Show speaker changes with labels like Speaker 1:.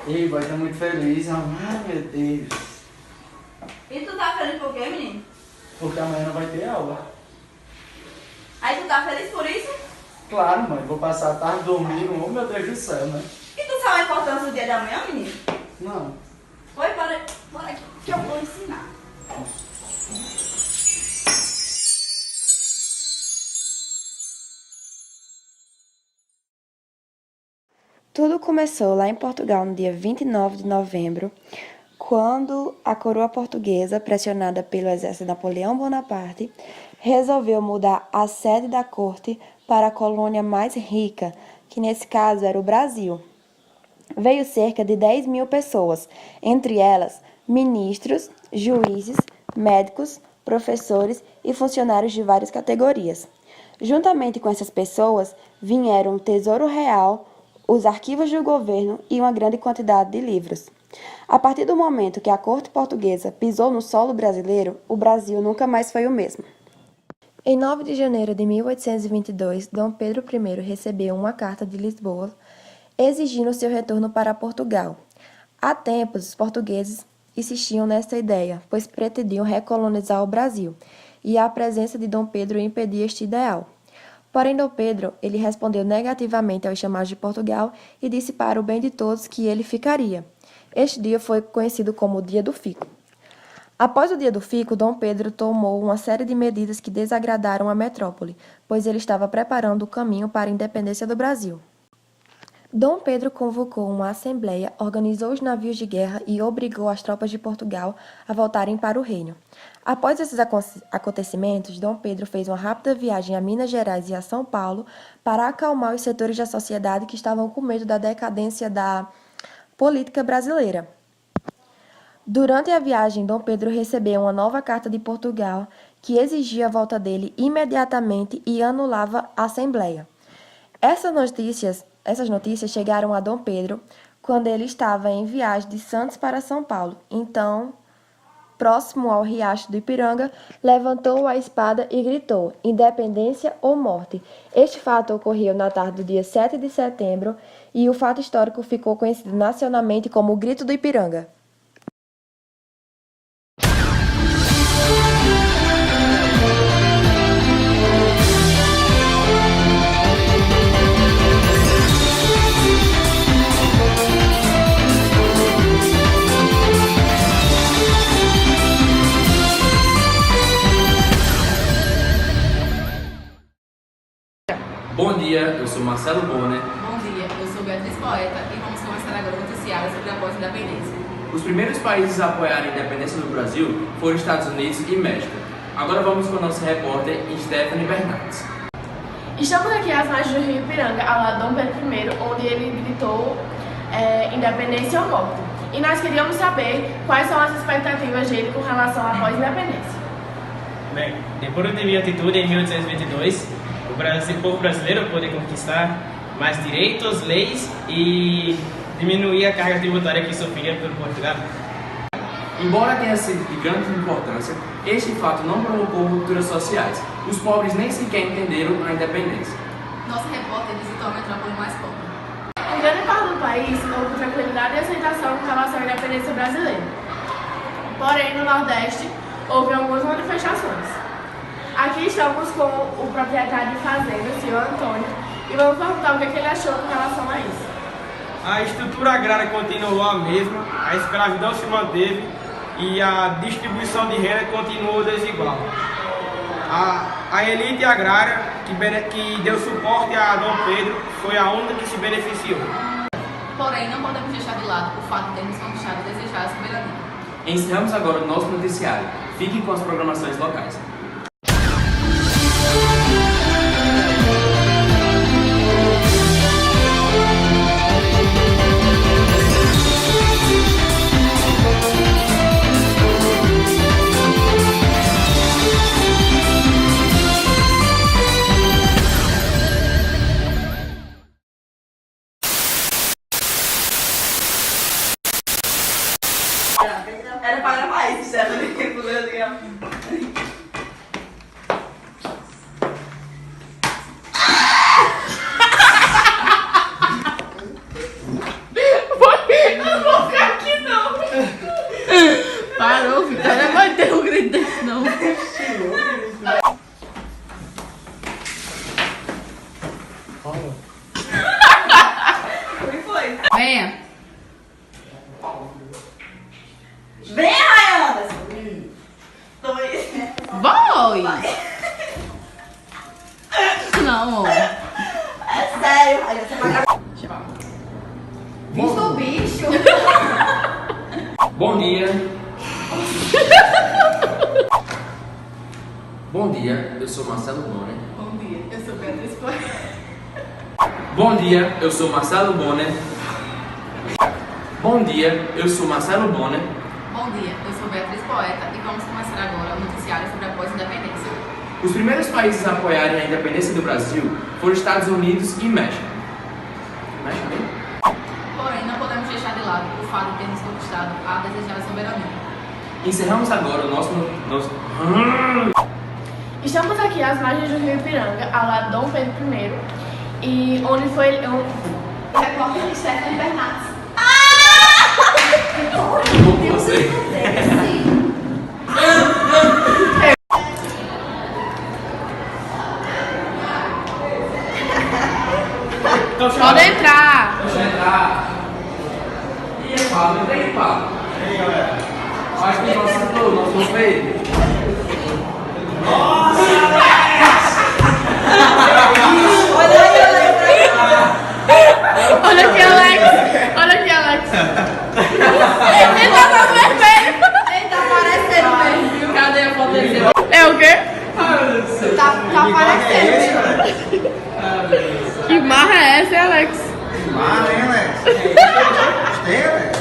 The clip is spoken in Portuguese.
Speaker 1: Ei, boy, tô muito feliz. Ai, meu Deus.
Speaker 2: E tu tá feliz por quê, menino?
Speaker 1: Porque amanhã não vai ter aula.
Speaker 2: Aí tu tá feliz por isso?
Speaker 1: Claro, mãe. Vou passar a tarde dormindo. Oh, meu Deus do céu, né?
Speaker 2: E tu sabe a importância do dia de amanhã, menino?
Speaker 1: Não.
Speaker 2: Foi, bora aqui que eu vou ensinar.
Speaker 3: Tudo começou lá em Portugal no dia 29 de novembro, quando a coroa portuguesa, pressionada pelo exército de Napoleão Bonaparte, resolveu mudar a sede da corte para a colônia mais rica, que nesse caso era o Brasil. Veio cerca de 10 mil pessoas, entre elas ministros, juízes, médicos, professores e funcionários de várias categorias. Juntamente com essas pessoas vieram o Tesouro Real, os arquivos do governo e uma grande quantidade de livros. A partir do momento que a corte portuguesa pisou no solo brasileiro, o Brasil nunca mais foi o mesmo. Em 9 de janeiro de 1822, Dom Pedro I recebeu uma carta de Lisboa exigindo seu retorno para Portugal. Há tempos, os portugueses insistiam nessa ideia, pois pretendiam recolonizar o Brasil, e a presença de Dom Pedro impedia este ideal. Porém, Dom Pedro, ele respondeu negativamente aos chamados de Portugal e disse para o bem de todos que ele ficaria. Este dia foi conhecido como o Dia do Fico. Após o Dia do Fico, Dom Pedro tomou uma série de medidas que desagradaram a metrópole, pois ele estava preparando o caminho para a independência do Brasil. Dom Pedro convocou uma assembleia, organizou os navios de guerra e obrigou as tropas de Portugal a voltarem para o reino. Após esses acontecimentos, Dom Pedro fez uma rápida viagem a Minas Gerais e a São Paulo para acalmar os setores da sociedade que estavam com medo da decadência da política brasileira. Durante a viagem, Dom Pedro recebeu uma nova carta de Portugal que exigia a volta dele imediatamente e anulava a assembleia. Essas notícias chegaram a Dom Pedro quando ele estava em viagem de Santos para São Paulo. Então, próximo ao riacho do Ipiranga, levantou a espada e gritou: independência ou morte. Este fato ocorreu na tarde do dia 7 de setembro e o fato histórico ficou conhecido nacionalmente como o Grito do Ipiranga.
Speaker 4: Bom dia, eu sou Marcelo Bonner.
Speaker 5: Bom dia, eu sou Beatriz Poeta e vamos começar agora o noticiário sobre a pós-independência.
Speaker 4: Os primeiros países a apoiar a independência do Brasil foram Estados Unidos e México. Agora vamos com a nossa repórter Stephanie Bernardes.
Speaker 6: Estamos aqui às margens do rio Ipiranga, ao lado de Dom Pedro I, onde ele gritou independência ou morte. E nós queríamos saber quais são as expectativas dele com relação à pós-independência.
Speaker 7: Bem, depois de minha atitude em 1822, o povo brasileiro pôde conquistar mais direitos, leis e diminuir a carga tributária que sofria por Portugal.
Speaker 4: Embora tenha sido de grande importância, este fato não provocou rupturas sociais. Os pobres nem sequer entenderam a independência.
Speaker 5: Nossa repórter visitou a metrópole mais pobre.
Speaker 6: Em grande parte do país, houve tranquilidade e aceitação com relação à independência brasileira. Porém, no Nordeste, houve algumas manifestações. Aqui estamos com o proprietário de fazenda, o senhor Antônio, e vamos perguntar o que ele achou com relação a isso.
Speaker 7: A estrutura agrária continuou a mesma, a escravidão se manteve e a distribuição de renda continuou desigual. A elite agrária que deu suporte a Dom Pedro foi a única que se beneficiou.
Speaker 5: Porém, não podemos deixar de lado o fato de termos conquistado a desejada soberania.
Speaker 4: Encerramos agora o nosso noticiário. Fiquem com as programações locais.
Speaker 2: Era para gravar isso, Stephanie. O que foi?
Speaker 5: Venha.
Speaker 2: Vem, Rayandas! Dois.
Speaker 5: Vai. Não, amor.
Speaker 2: É sério, Rayandas. Você vai gravar.
Speaker 5: Visto o bicho.
Speaker 4: Bom dia. Bom dia, eu sou Marcelo Bonner.
Speaker 5: Bom dia, eu sou Beatriz Poeta.
Speaker 4: Bom dia, eu sou Marcelo Bonner. Bom dia, eu sou Marcelo Bonner.
Speaker 5: Bom dia, eu sou Beatriz Poeta e vamos começar agora o noticiário sobre a pós-independência.
Speaker 4: Os primeiros países a apoiarem a independência do Brasil foram Estados Unidos e México.
Speaker 5: Porém, não podemos deixar de lado o fato de termos conquistado a desejada soberania.
Speaker 4: Encerramos agora o nosso...
Speaker 6: Estamos aqui às margens do rio Ipiranga, ao lado de Dom Pedro I, e onde foi...
Speaker 2: Repórter Stephanie Bernardes.
Speaker 4: Com você.
Speaker 6: Pode entrar!
Speaker 4: Deixa eu entrar. E é Pablo, entra aí, Pablo. E aí, galera? Acho que o nosso feio.
Speaker 6: Olha aqui, Alex! Olha aqui, Alex! Ele tá todo vermelho!
Speaker 2: Ele tá parecendo mesmo.
Speaker 5: Cadê a foto dele?
Speaker 6: É o quê?
Speaker 2: Tá parecendo mesmo.
Speaker 6: Que marra é essa, hein, Alex?
Speaker 1: Alex? Tem, Alex?